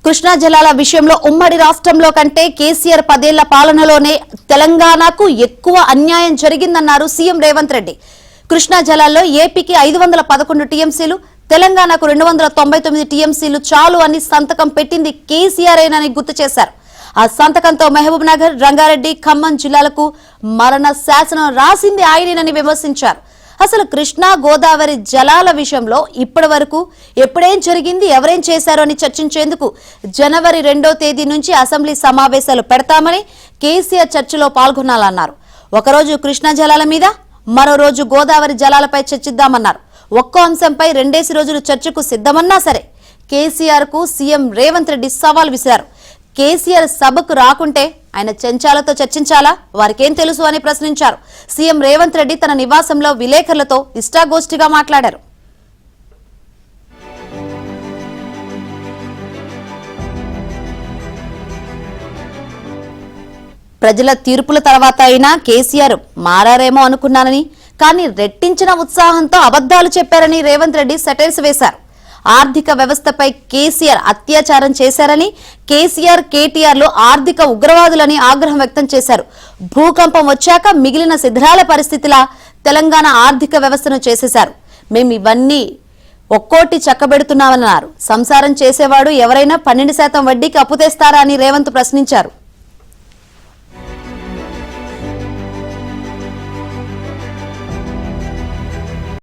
కృష్ణా జలాల విషయంలో ఉమ్మడి రాష్ట్రంలో కంటే కేసీఆర్ 10 ఏళ్ల పాలనలోనే తెలంగాణకు ఎక్కువ అన్యాయం జరిగిందన్నారు సీఎం రేవంత్ రెడ్డి. కృష్ణా జలాల్లో ఏపీకి 511 టీఎంసీలు, తెలంగాణకు 299 టీఎంసీలు చాలు అని సంతకం పెట్టింది కేసీఆర్ఏనని గుర్తు చేశారు. ఆ సంతకంతో మహబూబ్ నగర్, రంగారెడ్డి, ఖమ్మం జిల్లాలకు మరణ శాసనం రాసింది ఆయనేనని విమర్శించారు. అసలు కృష్ణా గోదావరి జలాల విషయంలో ఇప్పటి వరకు ఎప్పుడేం జరిగింది, ఎవరేం చేశారో అని చర్చించేందుకు జనవరి 2వ తేదీ నుంచి అసెంబ్లీ సమావేశాలు పెడతామని కేసీఆర్ చర్చలో పాల్గొనాలన్నారు. ఒకరోజు కృష్ణా జలాల మీద, మరో రోజు గోదావరి జలాలపై చర్చిద్దామన్నారు. ఒక్కో అంశంపై 2 రోజులు చర్చకు సిద్ధమన్నా సరే కేసీఆర్ కు సీఎం రేవంత్ రెడ్డి సవాల్ విసిరారు. కేసీఆర్ సభకు రాకుంటే ఆయన చెంచాలతో చర్చించాలా, వారికేం తెలుసు అని ప్రశ్నించారు. సీఎం రేవంత్ రెడ్డి తన నివాసంలో విలేకరులతో ఇష్టాగోష్ఠిగా మాట్లాడారు. ప్రజల తీర్పుల తర్వాత అయినా కేసీఆర్ మారారేమో అనుకున్నానని, కానీ రెట్టించిన ఉత్సాహంతో అబద్ధాలు చెప్పారని రేవంత్ రెడ్డి సెటైర్స్ వేశారు. ఆర్థిక వ్యవస్థపై కేసీఆర్ అత్యాచారం చేశారని, కేసీఆర్, కేటీఆర్లు ఆర్థిక ఉగ్రవాదులని ఆగ్రహం వ్యక్తం చేశారు. భూకంపం వచ్చాక మిగిలిన శిథిలాల పరిస్థితిలా తెలంగాణ ఆర్థిక వ్యవస్థను చేసేశారు. మేము ఇవన్నీ ఒక్కోటి చక్కబెడుతున్నామన్నారు. సంసారం చేసేవాడు ఎవరైనా 12% వడ్డీకి అప్పు తెస్తారా అని రేవంత్ ప్రశ్నించారు.